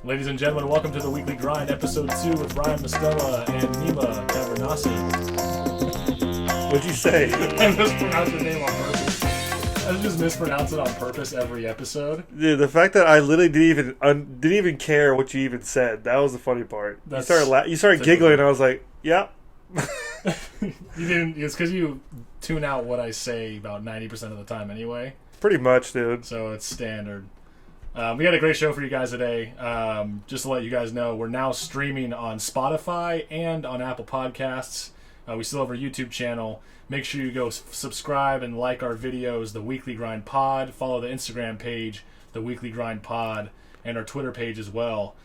Ladies and gentlemen, welcome to the Weekly Grind, Episode 2 with Ryan Mostella and Nima Cavernasi. What'd you say? I mispronounced your name on purpose. I just mispronounce it on purpose every episode. Dude, the fact that I literally didn't even care what you even said, that was the funny part. You started giggling, and I was like, "Yeah." You didn't. It's because you tune out what I say about 90% of the time anyway. Pretty much, dude. So it's standard. We got a great show for you guys today. Just to let you guys know, we're now streaming on Spotify and on Apple Podcasts. We still have our YouTube channel. Make sure you go subscribe and like our videos, The Weekly Grind Pod. Follow the Instagram page, The Weekly Grind Pod, and our Twitter page as well.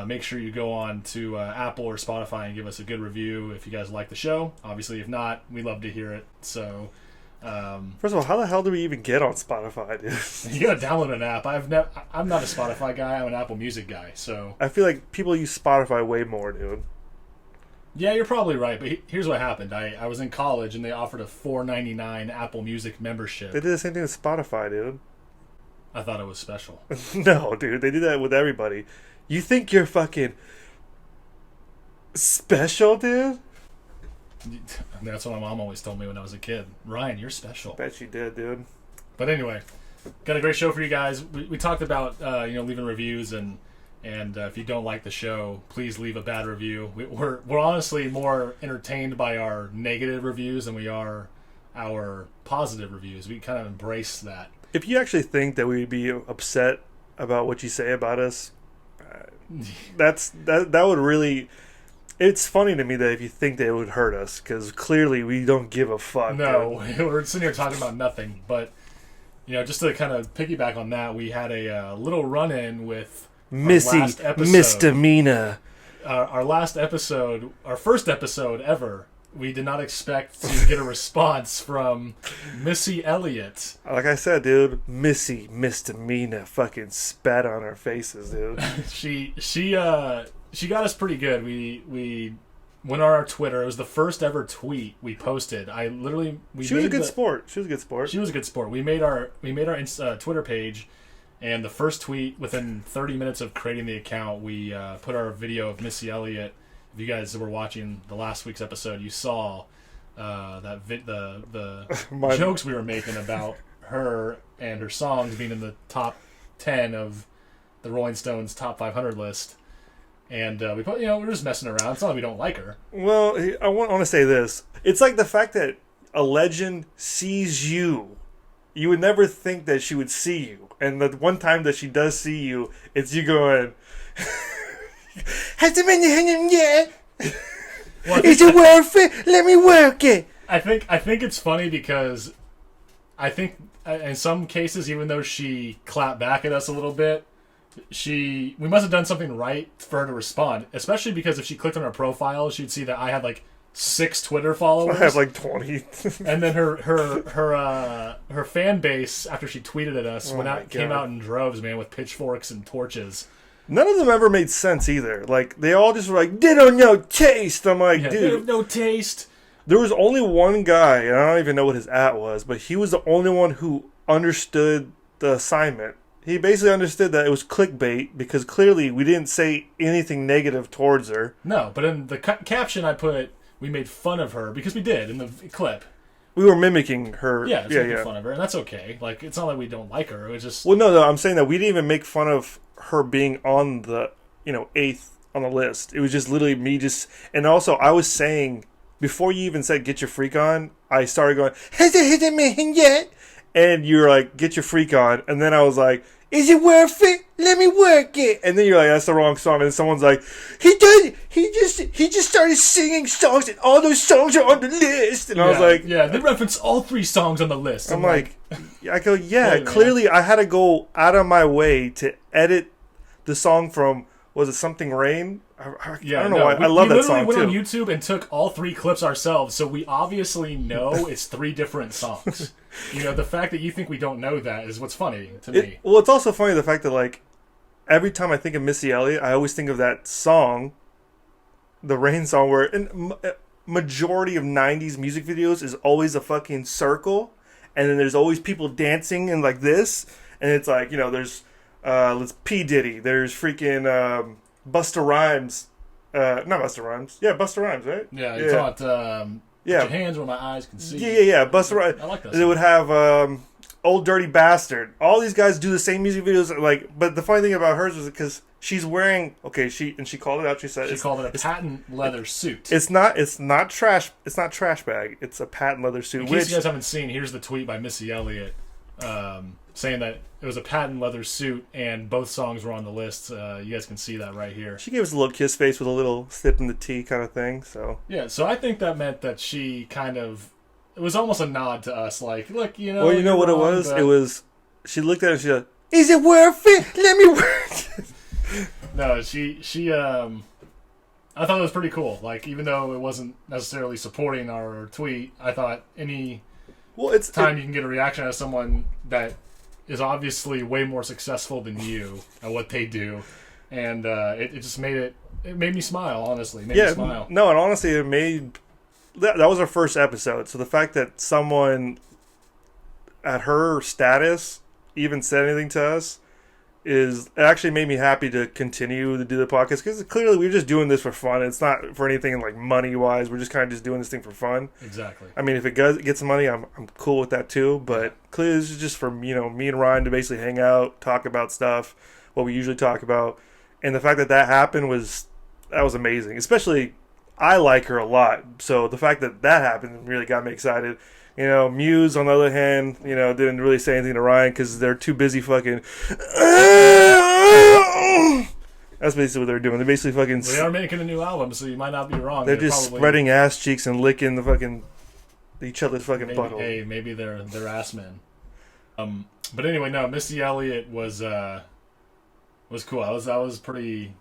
Make sure you go on to Apple or Spotify and give us a good review if you guys like the show. Obviously, if not, we love to hear it. So, first of all, how the hell do we even get on Spotify, dude? You gotta download an app. I'm not a Spotify guy. I'm an Apple Music guy. So I feel like people use Spotify way more, dude. Yeah, you're probably right. But here's what happened. I was in college and they offered a $4.99 Apple Music membership. They did the same thing with Spotify, dude. I thought it was special. No, dude. They do that with everybody. You think you're fucking special, dude? That's what my mom always told me when I was a kid. Ryan, you're special. Bet you did, dude. But anyway, got a great show for you guys. We talked about leaving reviews and if you don't like the show, please leave a bad review. We're honestly more entertained by our negative reviews than we are our positive reviews. We kind of embrace that. If you actually think that we'd be upset about what you say about us, that would really. It's funny to me that if you think that it would hurt us, because clearly we don't give a fuck. No, we're sitting here talking about nothing. But just to kind of piggyback on that, we had a little run-in with Missy Misdemeanor. Our last episode, our first episode ever, we did not expect to get a response from Missy Elliott. Like I said, dude, Missy Misdemeanor fucking spat on our faces, dude. She got us pretty good. We went on our Twitter. It was the first ever tweet we posted. She was a good sport. We made our Twitter page. And the first tweet, within 30 minutes of creating the account, we put our video of Missy Elliott. If you guys were watching the last week's episode, you saw the jokes we were making about her and her songs being in the top 10 of the Rolling Stones top 500 list. And we put, we're just messing around. It's not like we don't like her. Well, I want to say this. It's like the fact that a legend sees you. You would never think that she would see you. And the one time that she does see you, it's you going, has it been yet? Is it worth it? Let me work it. I think it's funny because I think in some cases, even though she clapped back at us a little bit, we must have done something right for her to respond. Especially because if she clicked on her profile, she'd see that I had 6 Twitter followers. I have 20. And then her fan base, after she tweeted at us, came out in droves, man, with pitchforks and torches. None of them ever made sense either. They all just were like, they don't know taste. I'm like, dude. They have no taste. There was only one guy, and I don't even know what his @ was, but he was the only one who understood the assignment. He basically understood that it was clickbait because clearly we didn't say anything negative towards her. No, but in the caption I put, we made fun of her because we did in the clip. We were mimicking her. Yeah, making fun of her, and that's okay. It's not like we don't like her. It's just no. I'm saying that we didn't even make fun of her being on the 8th on the list. It was just literally me and also I was saying before you even said get your freak on, I started going has it hit me yet? And you're like get your freak on, and then I was like, is it worth it? Let me work it. And then you're like, that's the wrong song. And someone's like, he just started singing songs, and all those songs are on the list. And I was like, yeah, they reference all 3 songs on the list. I'm like, I go, yeah, clearly I had to go out of my way to edit the song from, was it Something Rain? I don't know why. I love that song, too. We literally went on YouTube and took all 3 clips ourselves, so we obviously know it's 3 different songs. The fact that you think we don't know that is what's funny to me. Well, it's also funny the fact that, every time I think of Missy Elliott, I always think of that song, the Rain song, where in majority of 90s music videos is always a fucking circle, and then there's always people dancing and like this, and it's there's Let's P Diddy. There's freaking Busta Rhymes. Not Busta Rhymes. Yeah, Busta Rhymes, right? Yeah, you thought yeah. Put your hands where my eyes can see. Yeah. Busta Rhymes. I like that. They would have Old Dirty Bastard. All these guys do the same music videos. Like, but the funny thing about hers was because she's wearing. Okay, she called it out. She said she called it a patent leather suit. It's not trash. It's not trash bag. It's a patent leather suit. In case you guys haven't seen, here's the tweet by Missy Elliott saying that it was a patent leather suit and both songs were on the list. You guys can see that right here. She gave us a little kiss face with a little sip in the tea kind of thing. So yeah, so I think that meant that she kind of, it was almost a nod to us, like, look, you know. Well, you know what wrong, it was? but... It was. She looked at it and she said, "Is it worth it? Let me work." No, she I thought it was pretty cool. Like, even though it wasn't necessarily supporting our tweet, I thought any time you can get a reaction out of someone that is obviously way more successful than you at what they do, and it just made me smile. Honestly, it made me smile. No, and honestly, it made that was our first episode. So the fact that someone at her status even said anything to us it actually made me happy to continue to do the podcast, because clearly we're just doing this for fun. It's not for anything like money wise. We're just kind of just doing this thing for fun. Exactly. I mean, if it gets money, I'm cool with that too. But clearly, this is just for me and Ryan to basically hang out, talk about stuff, what we usually talk about, and the fact that happened was amazing. Especially, I like her a lot, so the fact that happened really got me excited. Muse, on the other hand, didn't really say anything to Ryan because they're too busy fucking. That's basically what they're doing. They're basically fucking. They are making a new album, so you might not be wrong. They're just spreading ass cheeks and licking the fucking each other's fucking butthole. Hey, maybe they're ass men. But anyway, no, Missy Elliott was cool. That was pretty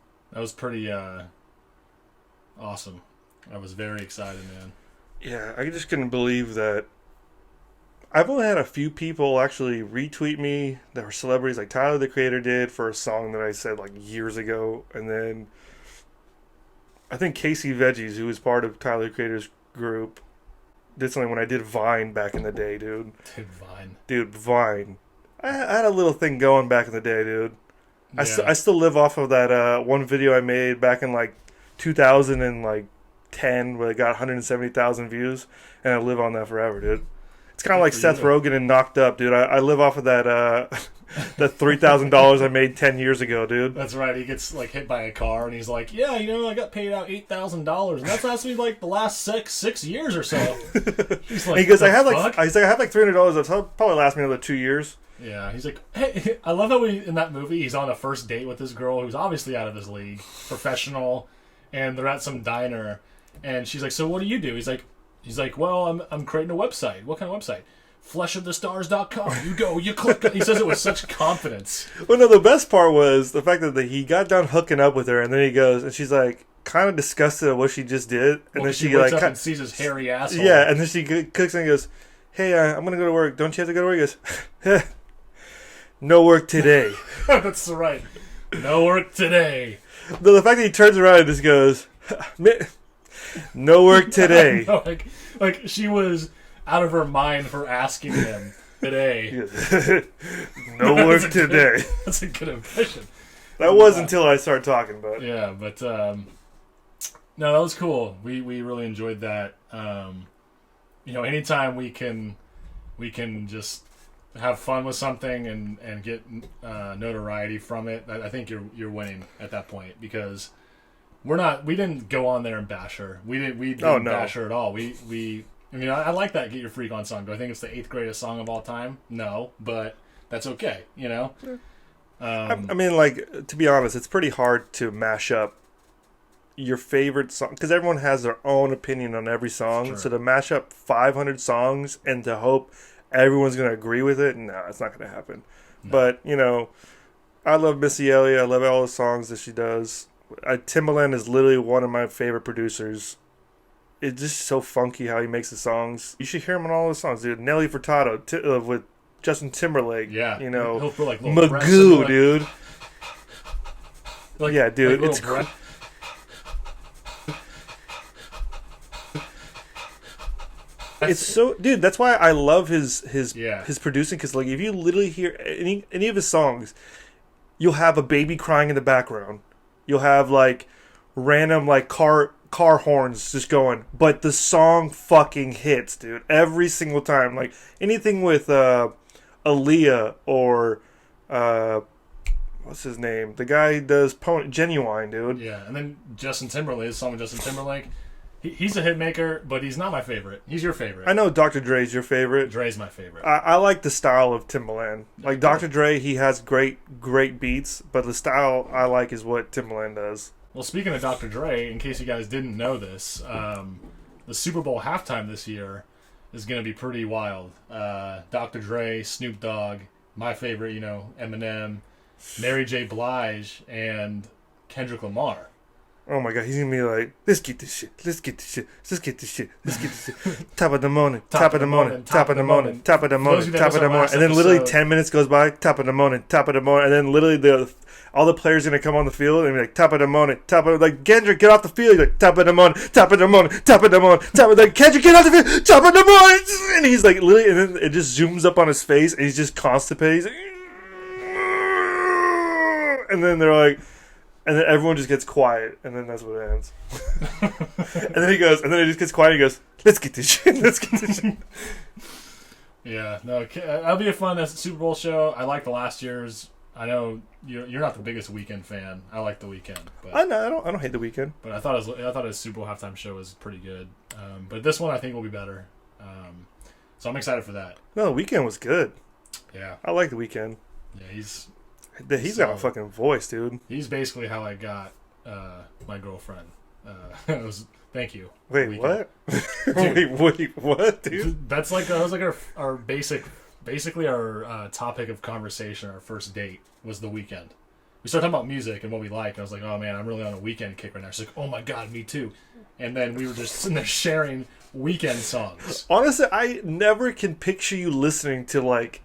awesome. I was very excited, man. Yeah, I just couldn't believe that. I've only had a few people actually retweet me that were celebrities, like Tyler, the Creator, did for a song that I said like years ago. And then I think Casey Veggies, who was part of Tyler, the Creator's group, did something when I did Vine back in the day, dude. Dude, Vine. I had a little thing going back in the day, dude. Yeah. I still live off of that one video I made back in like 2010 where it got 170,000 views, and I live on that forever, dude. It's kind of like Seth Rogen and Knocked Up, dude. I live off of that that $3,000 I made 10 years ago, dude. That's right. He gets like hit by a car, and he's like, "Yeah, I got paid out $8,000, and that's lasted me like the last six years or so." He's like, he goes, I have like $300. That'll probably last me another 2 years. Yeah, he's like, hey, I love how in that movie he's on a first date with this girl who's obviously out of his league, professional, and they're at some diner, and she's like, "So what do you do?" He's like, "Well, I'm creating a website." "What kind of website?" "fleshofthestars.com. You go, you click." He says it with such confidence. Well, no, the best part was the fact that he got done hooking up with her, and then he goes, and she's like, kind of disgusted at what she just did, and then she wakes up and sees his hairy asshole. Yeah, and then she cooks and goes, "Hey, I'm gonna go to work. Don't you have to go to work?" He goes, "No work today." That's right. No work today. The fact that he turns around and just goes, "No work today." No, like she was out of her mind for asking him today. No work today. That's a good impression. That was until I started talking, but yeah, but no, that was cool. We really enjoyed that. Anytime we can just have fun with something and get notoriety from it, I think you're winning at that point, because we didn't go on there and bash her. We didn't bash her at all. I like that Get Your Freak On song. Do I think it's the 8th greatest song of all time? No, but that's okay, I mean, like, to be honest, it's pretty hard to mash up your favorite song, because everyone has their own opinion on every song. Sure. So to mash up 500 songs and to hope everyone's going to agree with it, no, it's not going to happen. No. But, I love Missy Elliott. I love all the songs that she does. Timbaland is literally one of my favorite producers. It's just so funky how he makes the songs. You should hear him on all the songs, dude. Nelly Furtado with Justin Timberlake. Yeah. He'll put like Magoo, dude. Like, yeah, dude. Like it's cool. It's so, dude. That's why I love his producing, because like if you literally hear any of his songs, you'll have a baby crying in the background. You'll have like random like car horns just going, but the song fucking hits, dude, every single time. Like anything with Aaliyah or what's his name? The guy who does Genuine, dude. Yeah, and then Justin Timberlake, the song with Justin Timberlake. He's a hit maker, but he's not my favorite. He's your favorite. I know Dr. Dre's your favorite. Dre's my favorite. I like the style of Timbaland. Like Dr. Dre, he has great beats, but the style I like is what Timbaland does. Well, speaking of Dr. Dre, in case you guys didn't know this, the Super Bowl halftime this year is going to be pretty wild. Dr. Dre, Snoop Dogg, my favorite, Eminem, Mary J. Blige, and Kendrick Lamar. Oh my god, he's gonna be like, let's get this shit. Top of the morning, top of the morning, top of the morning, top of the morning, top of the morning. And then literally 10 minutes goes by, top of the morning, top of the morning. And then literally all the players are gonna come on the field and be like, top of the morning, like, Kendrick, get off the field. He's like, top of the morning, top of the morning, top of the morning, top of the Kendrick, get off the field, top of the morning. And he's like, literally, and then it just zooms up on his face and he's just constipated. He's like, and then they're like, and then everyone just gets quiet, and then that's what it ends. And then he goes, and then it just gets quiet, and he goes, let's get this shit, let's get this shit. Yeah, no, that'll be a fun Super Bowl show. I like the last year's. I know you're not the biggest Weeknd fan. I like the Weeknd. But I don't hate the Weeknd. But I thought his Super Bowl halftime show was pretty good. But this one I think will be better. So I'm excited for that. No, the Weeknd was good. Yeah, I like the Weeknd. Yeah, he's got a fucking voice, dude. He's basically how I got my girlfriend. It was thank you. Wait, what? wait, what, dude? That was like our basically our topic of conversation. Our first date was the Weeknd. We started talking about music and what we like, and I was like, "Oh man, I'm really on a Weeknd kick right now." She's like, "Oh my god, me too." And then we were just sitting there sharing Weeknd songs. Honestly, I never can picture you listening to like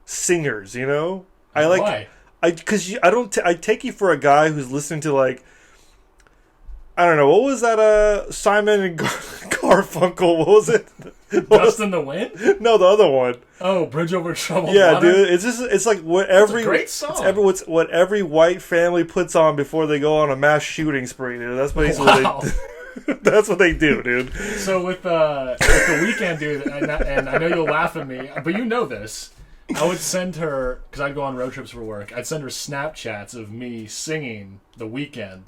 singers. You know. Why? I take you for a guy who's listening to like, I don't know, what was that Simon and Garfunkel, what was it? Dust in the Wind? No, the other one. Oh, Bridge Over Troubled Water? Water? Dude, it's like what every, it's a great song. It's what every white family puts on before they go on a mass shooting spree, dude. That's basically what they do. That's what they do, dude. So with the Weeknd, dude, and I know you'll laugh at me, but you know this. I would send her, because I'd go on road trips for work, I'd send her Snapchats of me singing The Weeknd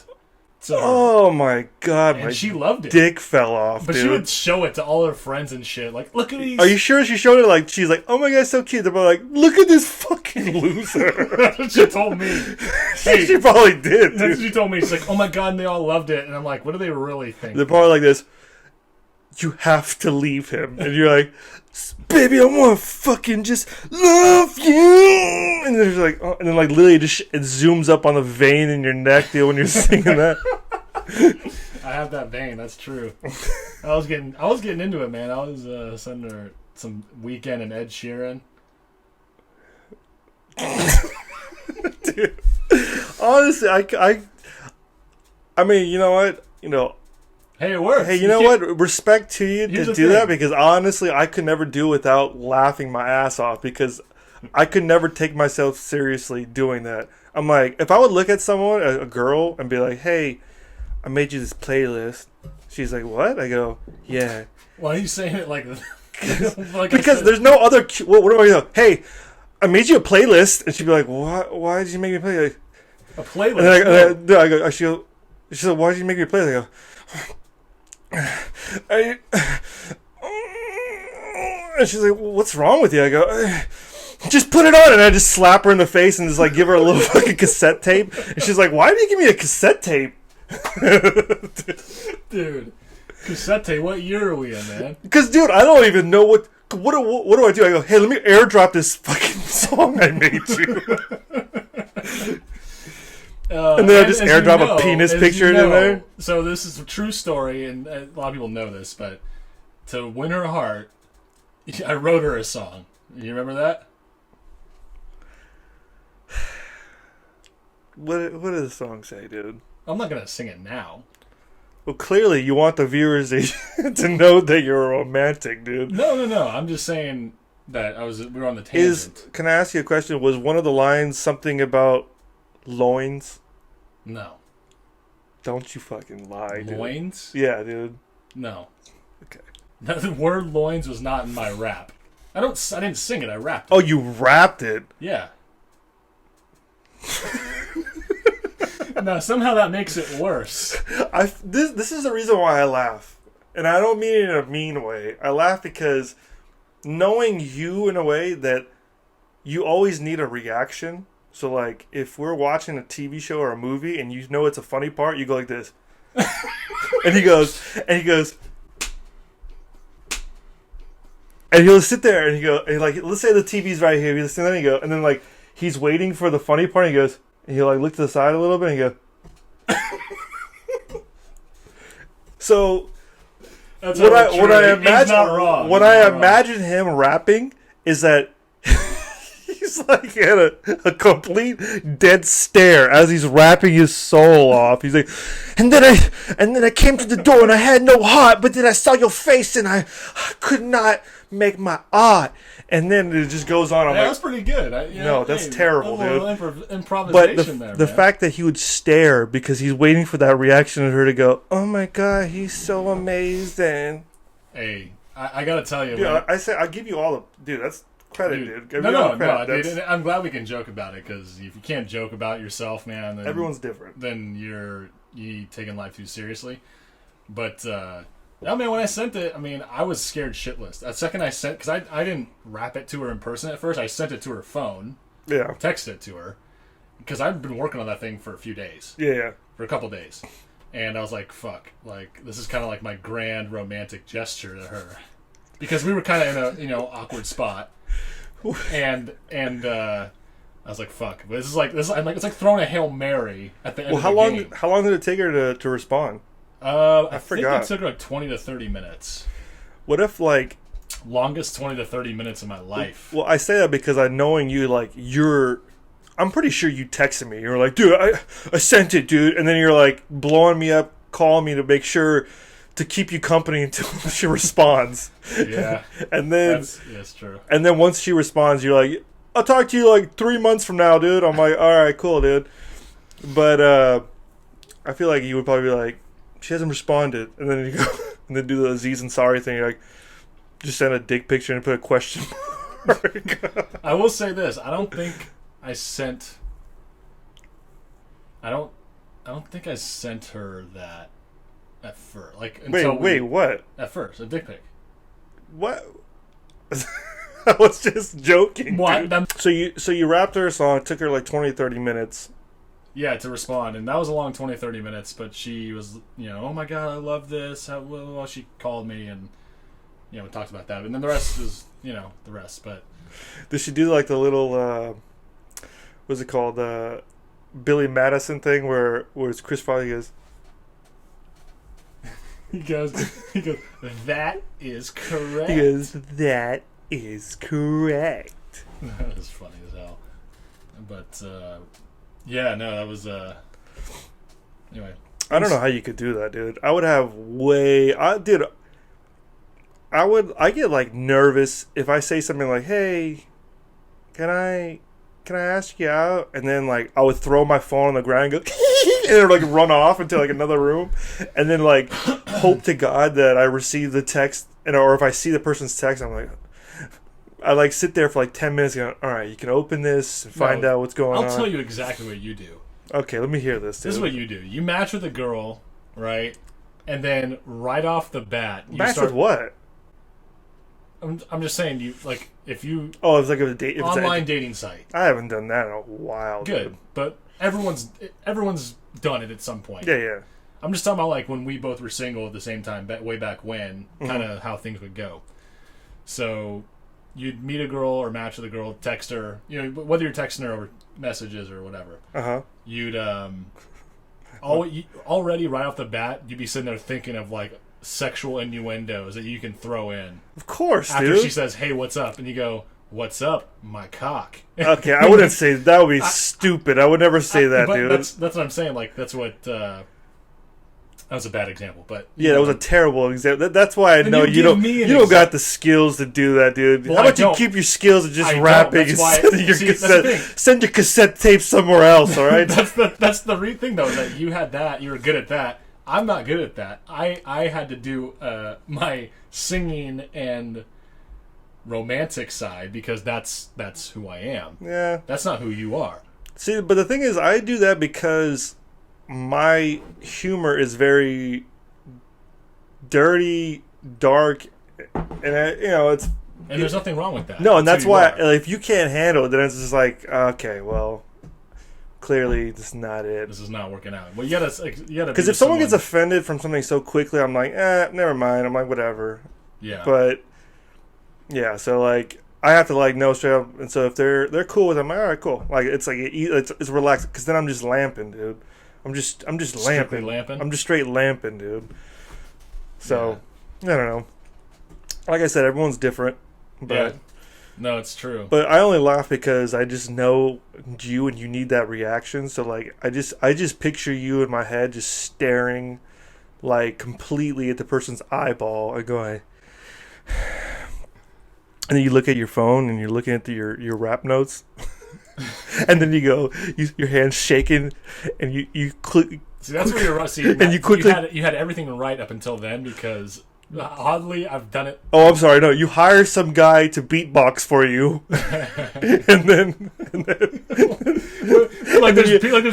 to her. Oh my god, and she loved it. Dick fell off, but dude. She would show it to all her friends and shit. Like, look at these. Are you sure she showed it? Like, she's like, oh my god, so cute. They're like, look at this fucking loser. That's what she told me. Hey, she probably did, dude. That's what she told me. She's like, oh my god, and they all loved it. And I'm like, what do they really think? They're probably like this, you have to leave him. And you're like, baby, I want to fucking just love you. And then she's like, oh, and then like literally it zooms up on the vein in your neck, dude, when you're singing that. I have that vein. That's true. I was getting into it, man. I was sending her some Weeknd and Ed Sheeran. Dude, honestly, I mean, you know what? You know. Hey, it works. Hey, you know what? Respect to you to do that, because honestly, I could never do without laughing my ass off, because I could never take myself seriously doing that. I'm like, if I would look at someone, a girl, and be like, hey, I made you this playlist. She's like, what? I go, yeah. Why are you saying it like like because there's no other... What do I go? Hey, I made you a playlist. And she'd be like, what? Why did you make me a playlist? A playlist? And then I go, she said, why did you make me a playlist? I go... and she's like, what's wrong with you? I go, just put it on. And I just slap her in the face and just like give her a little fucking cassette tape. And she's like, why did you give me a cassette tape? Dude, cassette tape, what year are we in, man? Because, dude, I don't even know what do I do? I go, hey, let me airdrop this fucking song I made you. And then I just airdrop a penis picture in there. So this is a true story, and a lot of people know this, but to win her heart, I wrote her a song. You remember that? What does the song say, dude? I'm not going to sing it now. Well, clearly you want the viewers to know that you're a romantic, dude. No. I'm just saying that we were on the tangent. Can I ask you a question? Was one of the lines something about loins? No. Don't you fucking lie, dude. Loins? Yeah, dude. No. Okay. The word loins was not in my rap. I didn't sing it. I rapped it. Oh, you rapped it. Yeah. No, somehow that makes it worse. This is the reason why I laugh, and I don't mean it in a mean way. I laugh because knowing you in a way that you always need a reaction. So, like, if we're watching a TV show or a movie and you know it's a funny part, you go like this, and he goes, and he'll sit there and like, let's say the TV's right here, he'll sit there and he go, and then like he's waiting for the funny part, and he goes, and he'll like look to the side a little bit, and he go. So, That's what I imagine him rapping is that he's like at a complete dead stare as he's rapping his soul off. He's like, and then I came to the door and I had no heart, but then I saw your face and I could not make my art. And then it just goes on. That's pretty good. That's terrible, dude. Improvisation but the fact that he would stare because he's waiting for that reaction of her to go, oh my god, he's so amazing. Hey, I gotta tell you, dude, I give you all the dude. That's credit, dude. No, dude. I'm glad we can joke about it, because if you can't joke about yourself, man, then everyone's different. Then you taking life too seriously. But no, man, when I sent it, I mean, I was scared shitless. That second I sent, because I didn't rap it to her in person at first. I sent it to her phone. Yeah. Texted it to her, because I've been working on that thing for a few days. Yeah. For a couple days. And I was like, fuck, like, this is kind of like my grand romantic gesture to her. Because we were kind of in a, awkward spot. And I was like, fuck. But it's like it's like throwing a Hail Mary at the end of the game. How long did it take her to respond? I forgot. Think it took like 20 to 30 minutes. What if, like... Longest 20 to 30 minutes of my life. Well, I say that because knowing you, like, I'm pretty sure you texted me. You're like, dude, I sent it, dude. And then you're like blowing me up, calling me to make sure to keep you company until she responds. Yeah. And then that's true. And then once she responds, you're like, I'll talk to you like 3 months from now, dude. I'm like, all right, cool, dude. But I feel like you would probably be like, she hasn't responded, and then you go and then do the Aziz Ansari thing. You're like, just send a dick picture and put a question mark. I will say this: I don't think I sent her that at first. Like, wait, what? At first, a dick pic. What? I was just joking. What? So you rapped her a song. It took her like 20, 30 minutes. Yeah, to respond, and that was a long 20, 30 minutes, but she was, oh my god, I love this. Well, she called me, and, we talked about that, and then the rest is, the rest, but... Did she do, like, the little, what's it called, Billy Madison thing, where it's Chris Farley goes... He goes, that is correct. He goes, that is correct. That was funny as hell. But, yeah, no, that was, anyway. I don't know how you could do that, dude. I would have I get, like, nervous if I say something like, hey, can I ask you out? And then, like, I would throw my phone on the ground and go, and it would, like, run off into, like, another room. And then, like, hope to God that I receive the text, or if I see the person's text, I'm like... I like sit there for like 10 minutes going, all right, you can open this and find out what's going on. I'll tell you exactly what you do. Okay, let me hear this, dude. This is what you do. You match with a girl, right? And then right off the bat... Match with what? I'm just saying, if you... Oh, it's like a date... Online dating site. I haven't done that in a while, Good, dude. But everyone's done it at some point. Yeah. I'm just talking about like when we both were single at the same time, way back when, kind of how things would go. So... You'd meet a girl or match with a girl, text her, whether you're texting her over messages or whatever. You'd already right off the bat, you'd be sitting there thinking of like sexual innuendos that you can throw in. Of course, after she says, "Hey, what's up?" and you go, "What's up, my cock?" Okay, I wouldn't say that. Would be stupid. I would never say that, but dude. That's what I'm saying. Like that's what That was a bad example, but Yeah, that was a terrible example. That's why I know you don't got the skills to do that, dude. Well, How about you keep your skills and just rapping and send your cassette tape somewhere else, all right? That's the thing, though, that you had that. You were good at that. I'm not good at that. I had to do my singing and romantic side because that's who I am. Yeah. That's not who you are. See, but the thing is, I do that because my humor is very dirty, dark, and it's... And there's nothing wrong with that. No, and that's why, if you can't handle it, then it's just like, okay, well, clearly this is not it. This is not working out. Well, you gotta because if someone gets offended from something so quickly, I'm like, never mind. I'm like, whatever. Yeah. But yeah, so like I have to like know straight up, and so if they're cool with it, I'm like, all right, cool. Like it's like it's relaxed because then I'm just lamping, dude. I'm just lamping. I'm just straight lamping, dude. So I don't know. Like I said, everyone's different, but. Yeah. No, it's true. But I only laugh because I just know you and you need that reaction. So like I just picture you in my head just staring like completely at the person's eyeball and going and then you look at your phone and you're looking at your rap notes and then you go your hand's shaking and you click. See, that's where you're rusty. And you had everything right up until then because oddly, I've done it. Oh, I'm sorry. No, you hire some guy to beatbox for you, and then like there's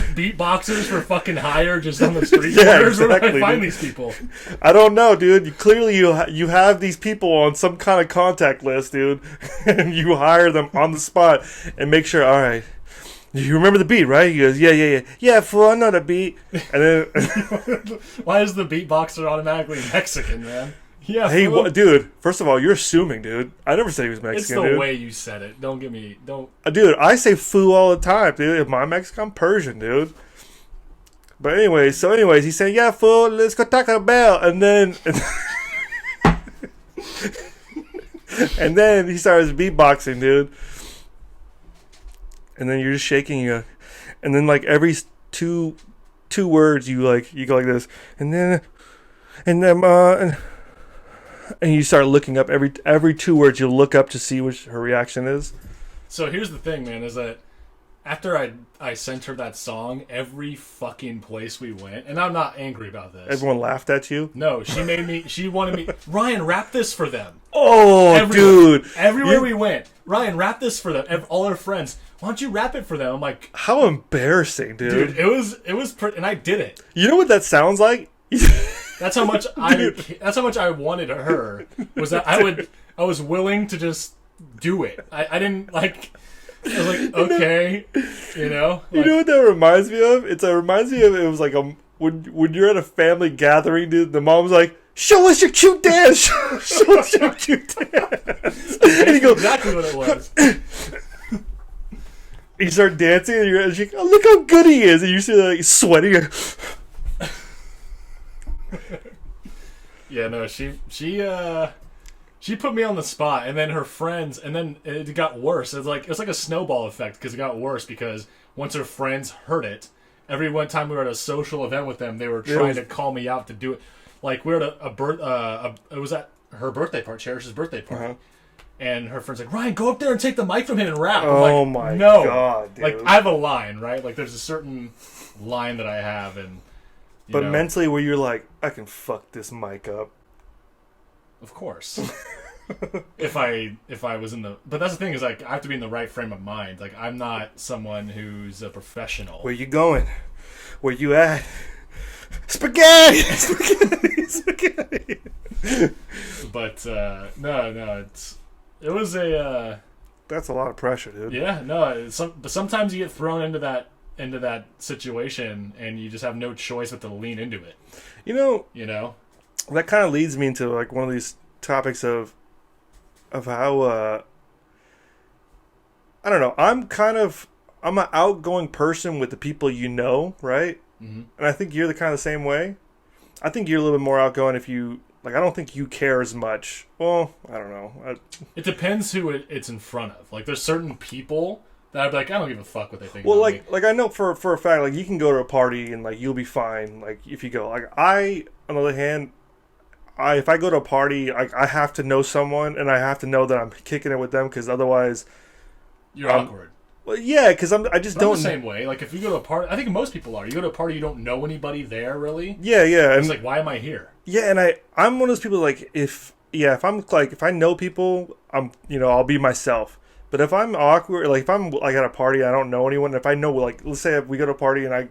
beatboxers for fucking hire just on the street. Yeah, exactly, where do I find these people? I don't know, dude. Clearly, you have these people on some kind of contact list, dude, and you hire them on the spot and make sure. All right. You remember the beat, right? He goes, yeah, fool, I know the beat. And then, why is the beatboxer automatically Mexican, man? Yeah, hey, dude. First of all, you're assuming, dude. I never said he was Mexican. It's the dude. way you said it. Don't. Dude, I say "foo" all the time, dude. If I'm Mexican, I'm Persian, dude. But anyways, he's saying, "Yeah, fool, let's go Taco Bell," and then, and then he starts beatboxing, dude. And then you're just shaking, and then like every two words you go like this, and you start looking up every 2 words. You look up to see what her reaction is. So here's the thing, man, is that after I sent her that song, every fucking place we went, and I'm not angry about this. Everyone laughed at you? No, she wanted me, Ryan, rap this for them. Oh, dude. Everywhere we went, Ryan, rap this for them. All our friends, why don't you rap it for them? I'm like, how embarrassing, dude. Dude, it was and I did it. You know what that sounds like? That's how much I wanted her. Was that I was willing to just do it. I didn't like. I was like, okay, you know. You know what that reminds me of? It reminds me of it was like when you're at a family gathering, dude. The mom's like, "Show us your cute dance. Show us your cute dance." And you go, exactly what it was. You start dancing, and you're like, "Oh, look how good he is!" And you see like sweating. Yeah, no, she put me on the spot, and then her friends, and then it got worse. It's like a snowball effect because it got worse because once her friends heard it, every one time we were at a social event with them, they were trying to call me out to do it. Like we were at it was at her birthday party, Cherish's birthday party. Uh-huh. And her friend's like, Ryan, go up there and take the mic from him and rap. Oh, I'm like, my no. God, dude. Like, I have a line, right? Like, there's a certain line that I have, and but mentally, where you're like, I can fuck this mic up. Of course. if I was in the... But that's the thing, is like, I have to be in the right frame of mind. Like, I'm not someone who's a professional. Where you going? Where you at? Spaghetti! Spaghetti! But, no, it was a... That's a lot of pressure, dude. Yeah, no. But sometimes you get thrown into that situation, and you just have no choice but to lean into it. You know, that kind of leads me into like one of these topics of how I don't know. I'm an outgoing person with the people you know, right? Mm-hmm. And I think you're the kind of the same way. I think you're a little bit more outgoing if you. Like, I don't think you care as much. Well, I don't know. It depends who it's in front of. Like, there's certain people that I'd be like, I don't give a fuck what they think. Well, about me. like I know for a fact, like you can go to a party and like you'll be fine. Like if you go, like I, on the other hand, if I go to a party, I have to know someone and I have to know that I'm kicking it with them because otherwise, You're awkward. well, yeah, because I just But I'm don't. the same way. Like if you go to a party, I think most people are. You go to a party, you don't know anybody there really. Yeah, yeah, and It's like, why am I here? yeah, and I'm one of those people like if I'm like if I know people, I'll be myself. But if I'm awkward, like if I'm like at a party, I don't know anyone. If I know, like let's say we go to a party and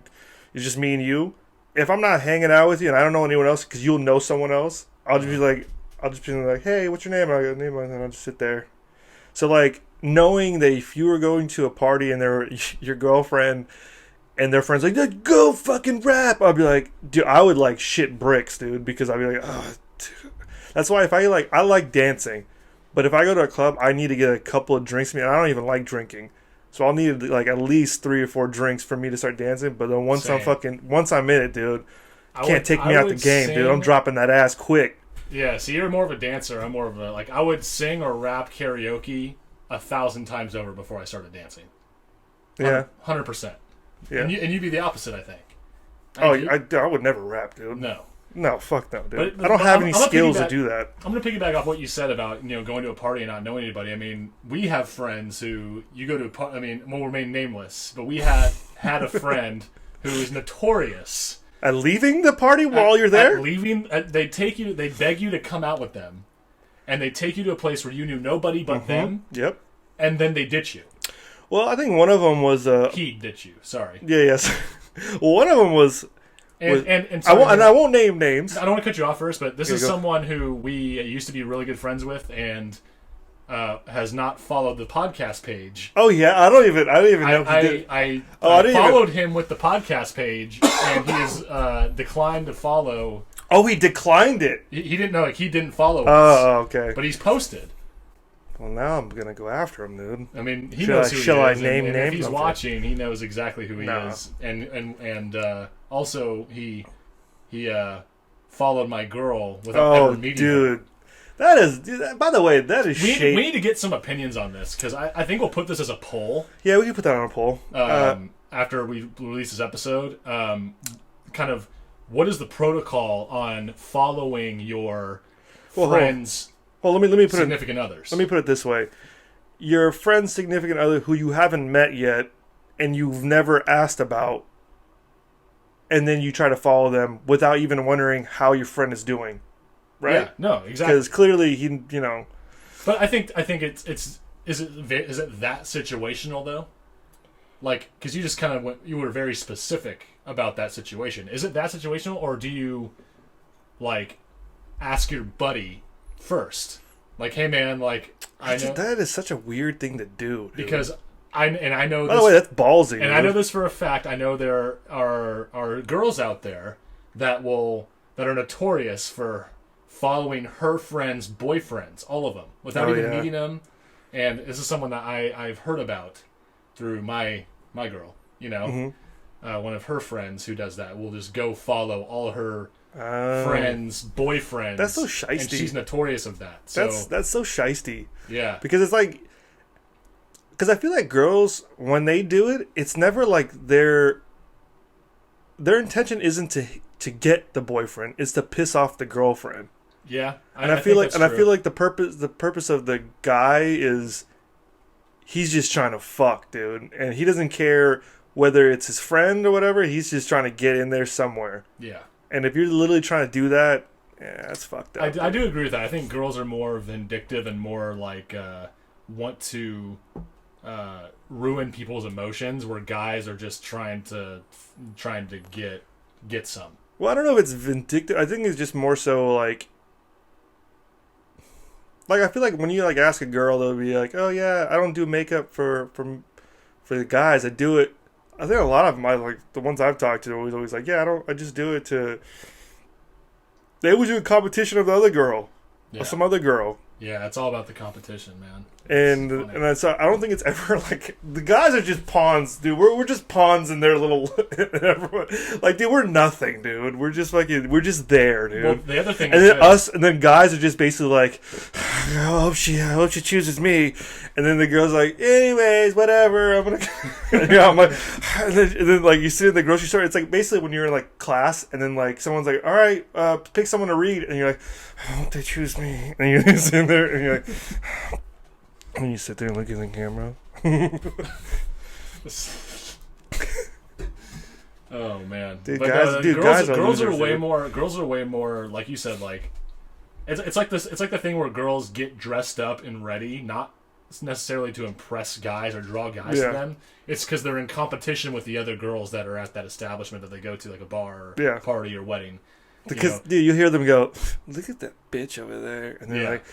it's just me and you. If I'm not hanging out with you and I don't know anyone else, because you'll know someone else, I'll just be like, hey, what's your name? And I'll go, name, and I'll just sit there. So like knowing that if you were going to a party and your girlfriend and their friends like go fucking rap, I'd be like, dude, I would like shit bricks, dude, because I'd be like, oh, dude. That's why if I like dancing. But if I go to a club, I need to get a couple of drinks. I don't even like drinking, so I'll need like at least 3 or 4 drinks for me to start dancing. But then once I'm in it, dude, can't take me out the game, dude. I'm dropping that ass quick. Yeah, so you're more of a dancer. I'm more of a I would sing or rap karaoke 1,000 times over before I started dancing. Yeah, 100%. yeah. And you'd be the opposite, I think. I would never rap, dude. No, fuck no, dude. But I don't have any skills to do that. I'm going to piggyback off what you said about going to a party and not knowing anybody. I mean, we have friends who you go to a party. I mean, we'll remain nameless, but we had a friend who is notorious At leaving the party while you're there? They beg you to come out with them, and they take you to a place where you knew nobody but them. Yep. And then they ditch you. Well, I think one of them was he ditch you. Sorry. Yeah, yes. Well, one of them was. And I won't name names. I don't want to cut you off first, but this is someone who we used to be really good friends with, and has not followed the podcast page. Oh yeah, I don't even know if he did. I followed him with the podcast page, and he has declined to follow. Oh, he declined it. He didn't know, he didn't follow us. Oh, okay. But he's posted. Well, now I'm gonna go after him, dude. I mean, he knows who he is. Shall I name and names? if he's watching, he knows exactly who he is. And also he followed my girl without ever meeting her. Dude. That is, by the way, that is shady. We need to get some opinions on this, because I think we'll put this as a poll. Yeah, we can put that on a poll. After we release this episode. Kind of, what is the protocol on following your friends' let me put significant others? Let me put it this way. Your friend's significant other who you haven't met yet, and you've never asked about, and then you try to follow them without even wondering how your friend is doing. Right? Yeah, no, exactly. Because clearly he, But I think is it that situational though? Like, because you just kind of you were very specific about that situation. Is it that situational, or do you like ask your buddy first? Like, hey man, like I know that is such a weird thing to do. Dude. Because I know. By the way, that's ballsy. And dude. I know this for a fact. I know there are girls out there that are notorious for following her friends' boyfriends, all of them, without even meeting them. And this is someone that I've heard about through my girl. One of her friends who does that will just go follow all her friends' boyfriends. That's so shiesty. And she's notorious of that. So, that's so shiesty. Yeah. Because it's like, because I feel like girls, when they do it, it's never like their intention isn't to get the boyfriend; it's to piss off the girlfriend. Yeah, I feel like the purpose of the guy is he's just trying to fuck, dude, and he doesn't care whether it's his friend or whatever. He's just trying to get in there somewhere. Yeah. And if you're literally trying to do that, that's fucked up. I do agree with that. I think girls are more vindictive and more like want to ruin people's emotions, where guys are just trying to get some. Well, I don't know if it's vindictive. I think it's just more so like I feel like when you like ask a girl, they'll be like, "Oh yeah, I don't do makeup for the guys. I do it." I think a lot of them, like the ones I've talked to, are always like, "Yeah, I just do it to." They always do a competition of the other girl, or some other girl. Yeah, it's all about the competition, man. So I don't think it's ever like the guys are just pawns, dude. We're just pawns in their little like, dude, we're nothing, dude. We're just we're just there, dude. Well, the other thing, and then and then guys are just basically like, I hope she chooses me, and then the girl's like, anyways, whatever, I'm gonna, I'm like, and then like you sit in the grocery store, it's like basically when you're in like class, and then like someone's like, all right, pick someone to read, and you're like, I hope they choose me, and you sit in there, and you're like. And you sit there and look at the camera. Oh man, dude, but, guys, girls are way more. Girls are way more, like you said. Like it's like this. It's like the thing where girls get dressed up and ready, not necessarily to impress guys or draw guys to them. It's because they're in competition with the other girls that are at that establishment that they go to, like a bar or party or wedding. Because dude, you hear them go, "Look at that bitch over there," and they're like.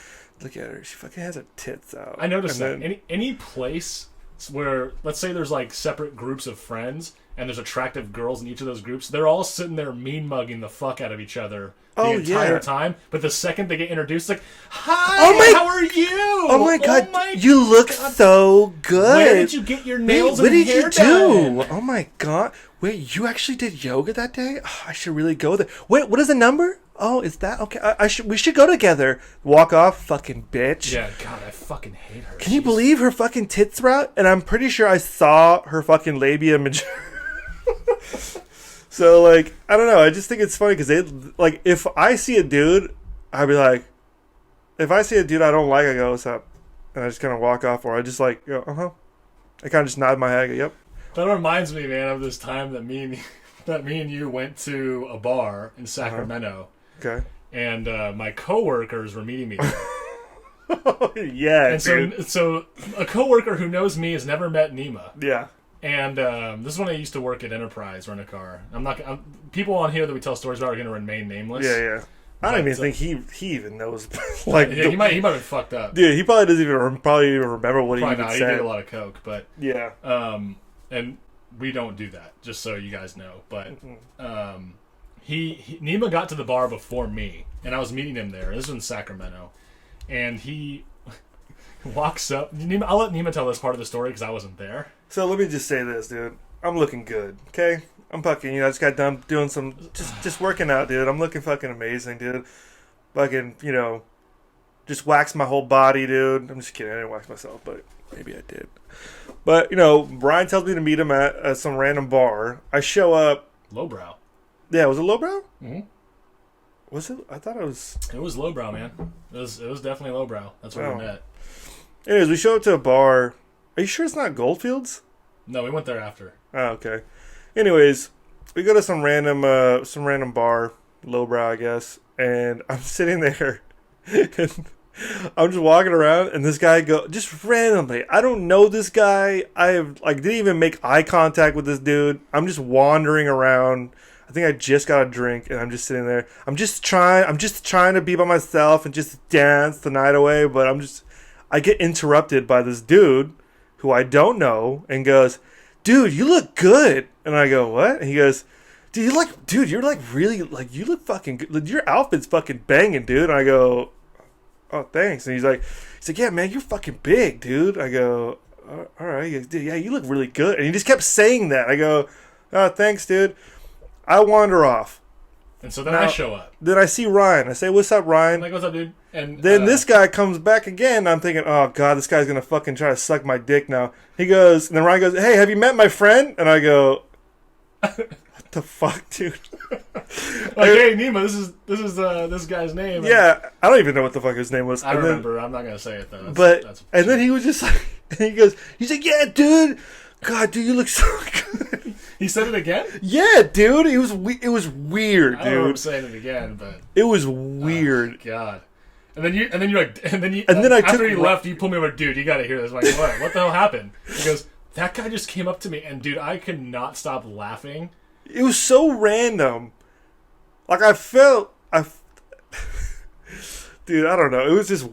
Look at her. She fucking has her tits out. I noticed that. Any place where, let's say there's like separate groups of friends and there's attractive girls in each of those groups, they're all sitting there mean mugging the fuck out of each other the entire time. But the second they get introduced, like, hi, how are you? Oh my god, you look so good. Where did you get your nails and hair done? What did you do? Oh my god. Wait, you actually did yoga that day? Oh, I should really go there. Wait, what is the number? Oh, is that okay? We should go together. Walk off, fucking bitch. Yeah, God, I fucking hate her. Can you believe her fucking tits were out? And I'm pretty sure I saw her fucking labia major. So, like, I don't know. I just think it's funny because they, like, if I see a dude, I'd be like, if I see a dude I don't like, I go, what's up? And I just kind of walk off, or I just, like, go, uh-huh. I kind of just nod my head, I go, yep. That reminds me, man, of this time that me and you went to a bar in Sacramento. Okay. And my coworkers were meeting me there. Yeah. And so a coworker who knows me has never met Nima. Yeah. And this is when I used to work at Enterprise, rent a car. People on here that we tell stories about are going to remain nameless. Yeah. I don't even think he even knows. Like, he might have been fucked up. Yeah, he probably doesn't even remember what he even said. He did a lot of coke, but yeah. And we don't do that, just so you guys know. But Nima got to the bar before me, and I was meeting him there. This was in Sacramento, and he walks up. I'll let Nima tell this part of the story because I wasn't there. So let me just say this, dude. I'm looking good, okay? I'm fucking, I just got done doing some, just working out, dude. I'm looking fucking amazing, dude. Fucking, just waxed my whole body, dude. I'm just kidding. I didn't wax myself, but maybe I did. But, Brian tells me to meet him at some random bar. I show up. Lowbrow. Yeah, was it Lowbrow? Mm-hmm. Was it? I thought it was. It was Lowbrow, man. It was definitely Lowbrow. That's where we met. Anyways, we show up to a bar. Are you sure it's not Goldfields? No, we went there after. Oh, okay. Anyways, we go to some random bar, Lowbrow, I guess, and I'm sitting there, and I'm just walking around, and this guy just randomly. I don't know this guy. Didn't even make eye contact with this dude. I'm just wandering around. I think I just got a drink, and I'm just sitting there. I'm just trying to be by myself and just dance the night away, but I get interrupted by this dude who I don't know, and goes, dude, you look good. And I go, what? And he goes, you're really, like, you look fucking good. Your outfit's fucking banging, dude. And I go, oh, thanks. And he's like, yeah, man, you're fucking big, dude. I go, all right. He goes, dude, yeah, you look really good. And he just kept saying that. I go, oh, thanks, dude. I wander off. And so then I show up. Then I see Ryan. I say, what's up, Ryan? I'm like, what's up, dude? And then this guy comes back again. I'm thinking, oh, God, this guy's going to fucking try to suck my dick now. He goes, and then Ryan goes, hey, have you met my friend? And I go, what the fuck, dude? Hey, Nima, this is this guy's name. Yeah, I don't even know what the fuck his name was. I remember. I'm not going to say it, though. And then he was just like, he's like, yeah, dude. God, dude, you look so good. He said it again? Yeah, dude. It was weird, dude. I don't remember saying it again, but it was weird. Oh, God. And then you're like, after he left, you pulled me over, dude. You got to hear this. I'm like, what? What the hell happened? He goes, that guy just came up to me, and dude, I could not stop laughing. It was so random. Like dude, I don't know. It was just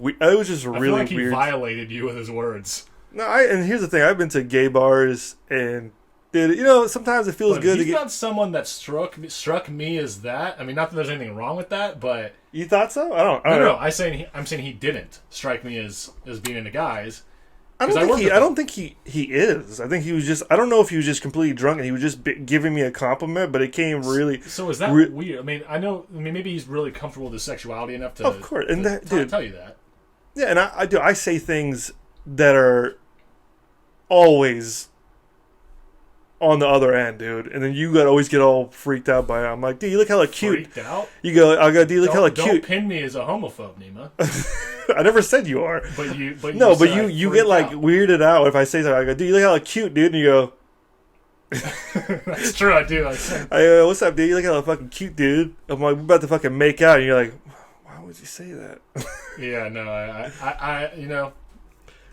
really like he weird. Violated you with his words. No, and here's the thing. I've been to gay bars, and dude, sometimes it feels good to get. He's not someone that struck me as that. I mean, not that there's anything wrong with that, but you thought so? I don't know. I'm saying he didn't strike me as being into guys. I don't think he is. I think he was just. I don't know if he was just completely drunk and he was just giving me a compliment, but it came really. So is that weird? I mean, maybe he's really comfortable with his sexuality enough to. Of course, and tell you that. Yeah, and I do. I say things that are always on the other end, dude. And then you always get all freaked out by it. I'm like, dude, you look hella cute. Freaked out? You go, dude, you look hella cute. Don't pin me as a homophobe, Nima. I never said you are. But you get like weirded out if I say something. I go, dude, you look hella cute, dude. And you go, that's true, I do. What's up, dude? You look hella fucking cute, dude. I'm like, we're about to fucking make out. And you're like, why would you say that? Yeah, no, I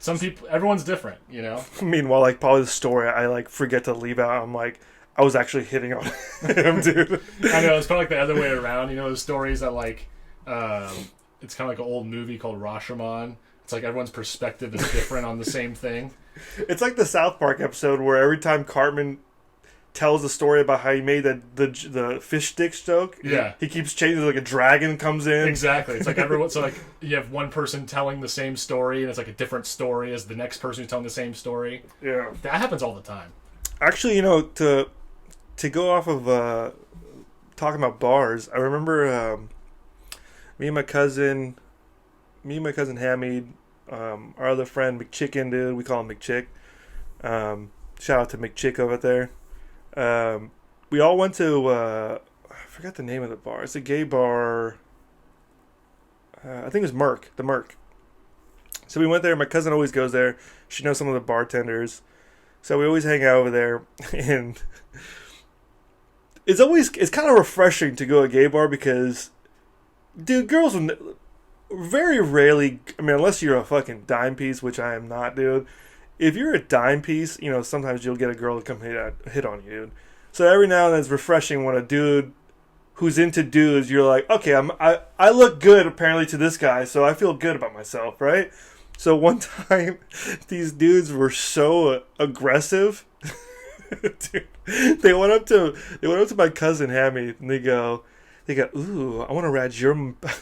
some people, everyone's different, you know? Meanwhile, like, probably the story, I, like, forget to leave out. I'm like, I was actually hitting on him, dude. I know, it's kind of like the other way around. You know, those stories that, like, it's kind of like an old movie called Rashomon. It's like everyone's perspective is different on the same thing. It's like the South Park episode where every time Cartman tells the story about how he made the fish sticks joke. Yeah. He keeps changing, like a dragon comes in. Exactly. It's like everyone, so like you have one person telling the same story and it's like a different story as the next person who's telling the same story. Yeah. That happens all the time. Actually, you know, to go off of talking about bars, I remember me and my cousin Hamid, our other friend McChicken, dude, we call him McChick. Shout out to McChick over there. We all went to I forgot the name of the bar. It's a gay bar. I think it was the Merc. So we went there. My cousin always goes there. She knows some of the bartenders, so we always hang out over there. And it's kind of refreshing to go to a gay bar because, dude, girls will very rarely. I mean, unless you're a fucking dime piece, which I am not, dude. If you're a dime piece, you know, sometimes you'll get a girl to come hit on you, dude. So every now and then it's refreshing when a dude who's into dudes, you're like, okay, I look good apparently to this guy, so I feel good about myself, right? So one time, these dudes were so aggressive. Dude, they went up to my cousin Hammy and they go, ooh, I want to ride your. My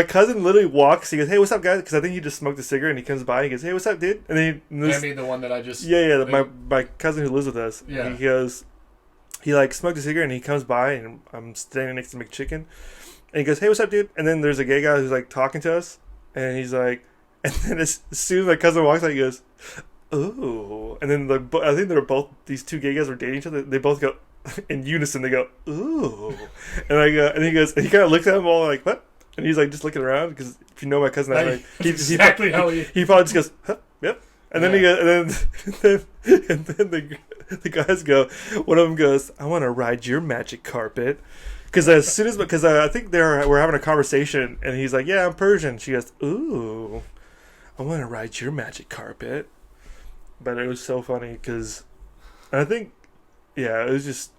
cousin literally walks. He goes, "Hey, what's up, guys?" Because I think he just smoked a cigarette, and he comes by. And he goes, "Hey, what's up, dude?" And then the one that I just my cousin who lives with us. Yeah. He goes, he like smoked a cigarette, and he comes by, and I'm standing next to McChicken, and he goes, "Hey, what's up, dude?" And then there's a gay guy who's like talking to us, and he's like, and then as soon as my cousin walks out, he goes, "Ooh," and then I think these two gay guys were dating each other. They both go in unison. They go, "Ooh," and I go, and he goes, and he kind of looks at them all like, "What?" And he's like just looking around because if you know my cousin, he probably just goes, huh? Yep. And then he goes, and then the guys go. One of them goes, "I want to ride your magic carpet," because I think we're having a conversation, and he's like, "Yeah, I'm Persian." She goes, "Ooh, I want to ride your magic carpet." But it was so funny because I think, yeah, it was just,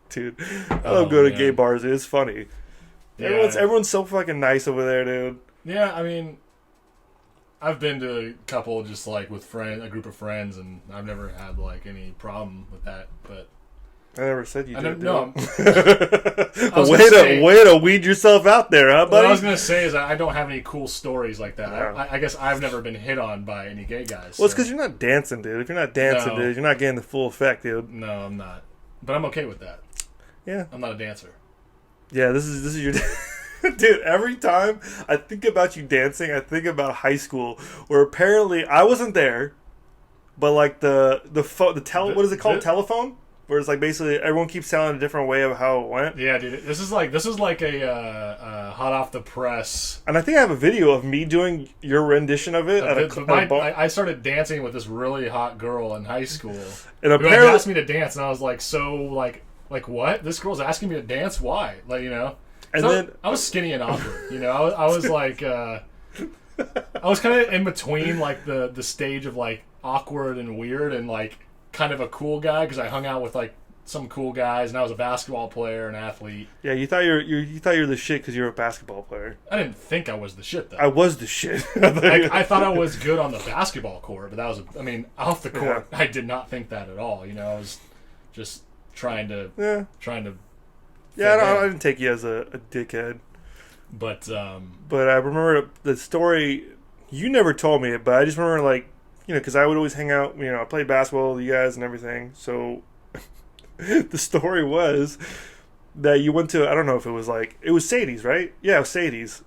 dude. I love going to gay bars. It's funny. Yeah. Everyone's so fucking nice over there, dude. Yeah, I mean, I've been to a couple just like with a group of friends, and I've never had like any problem with that. But I never said you did. No. Way to weed yourself out there, huh, buddy? What I was gonna say is I don't have any cool stories like that. No. I guess I've never been hit on by any gay guys. Well, it's because you're not dancing, dude. If you're not dancing, dude, you're not getting the full effect, dude. No, I'm not. But I'm okay with that. Yeah, I'm not a dancer. Yeah, this is your dude. Every time I think about you dancing, I think about high school, where apparently I wasn't there, but like what is it called? Telephone, where it's like basically everyone keeps telling a different way of how it went. Yeah, dude. This is like a hot off the press. And I think I have a video of me doing your rendition of it I started dancing with this really hot girl in high school, and apparently asked me to dance, and I was like, like what? This girl's asking me to dance? Why? Like, you know? And then I was skinny and awkward. You know, I was like, I was kind of in between like the stage of like awkward and weird and like kind of a cool guy because I hung out with like some cool guys and I was a basketball player and athlete. Yeah, you thought you thought you were the shit because you were a basketball player. I didn't think I was the shit though. I was the shit. I thought I was good on the basketball court, but off the court, yeah. I did not think that at all. You know, I was just trying to. Yeah, I didn't take you as a dickhead. But But I remember the story. You never told me it, but I just remember, like, because I would always hang out. I played basketball with you guys and everything. So the story was that you went to, I don't know if it was Sadie's, right? Yeah, it was Sadie's.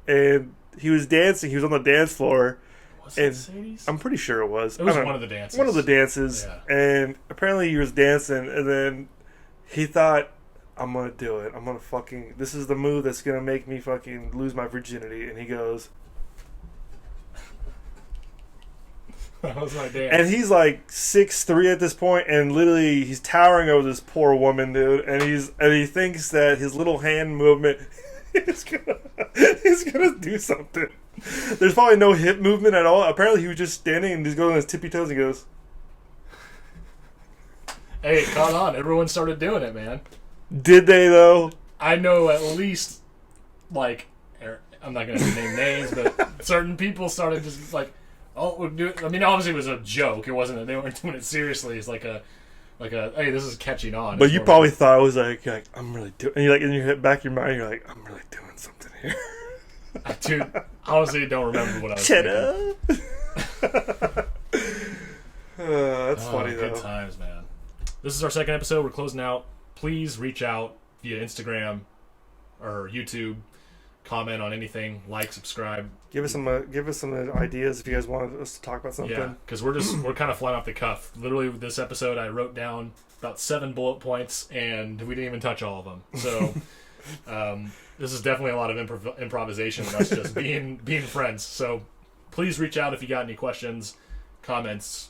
And he was dancing. He was on the dance floor. Was it Sadie's? I'm pretty sure it was. It was one of the dances. One of the dances. Yeah. And apparently he was dancing, and then he thought, I'm going to do it. I'm going to this is the move that's going to make me fucking lose my virginity. And he goes. That was my dance. And he's like 6'3" at this point, and literally he's towering over this poor woman, dude. And he thinks that his little hand movement is gonna do something. There's probably no hip movement at all. Apparently he was just standing and he's going on his tippy toes and he goes. Hey, it caught on. Everyone started doing it, man. Did they though? I know at least, like, I'm not going to name names, but certain people started just like, oh, we'll do it. I mean, obviously it was a joke. It wasn't. They weren't doing it seriously. It's like a, hey, this is catching on. But you probably thought it was like I'm really doing. And you're like in your back of your mind, you're like, I'm really doing something here. Dude, honestly, don't remember what I was thinking. That's funny though. Good times, man. This is our second episode. We're closing out. Please reach out via Instagram or YouTube. Comment on anything. Like, subscribe. Give us some ideas if you guys want us to talk about something. Yeah, because we're kind of flying off the cuff. Literally, with this episode, I wrote down about 7 bullet points, and we didn't even touch all of them. So, this is definitely a lot of improvisation and us just being friends. So, please reach out if you got any questions, comments,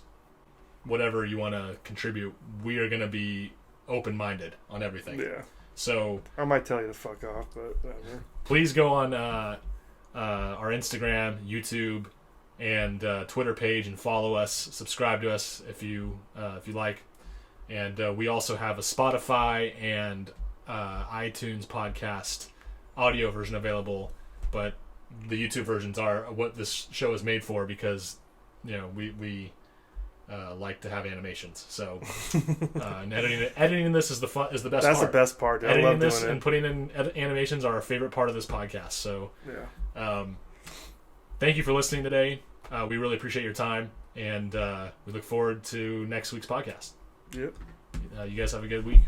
whatever you want to contribute. We are going to be open-minded on everything. Yeah. So I might tell you to fuck off, but whatever. Please go on our Instagram, YouTube, and Twitter page and follow us. Subscribe to us if you like. And we also have a Spotify and iTunes podcast audio version available, but the YouTube versions are what this show is made for because we like to have animations. So and editing this is the best part. That's the best part. Editing I love this doing and putting in animations are our favorite part of this podcast. So yeah. Thank you for listening today. We really appreciate your time, and we look forward to next week's podcast. Yep. You guys have a good week.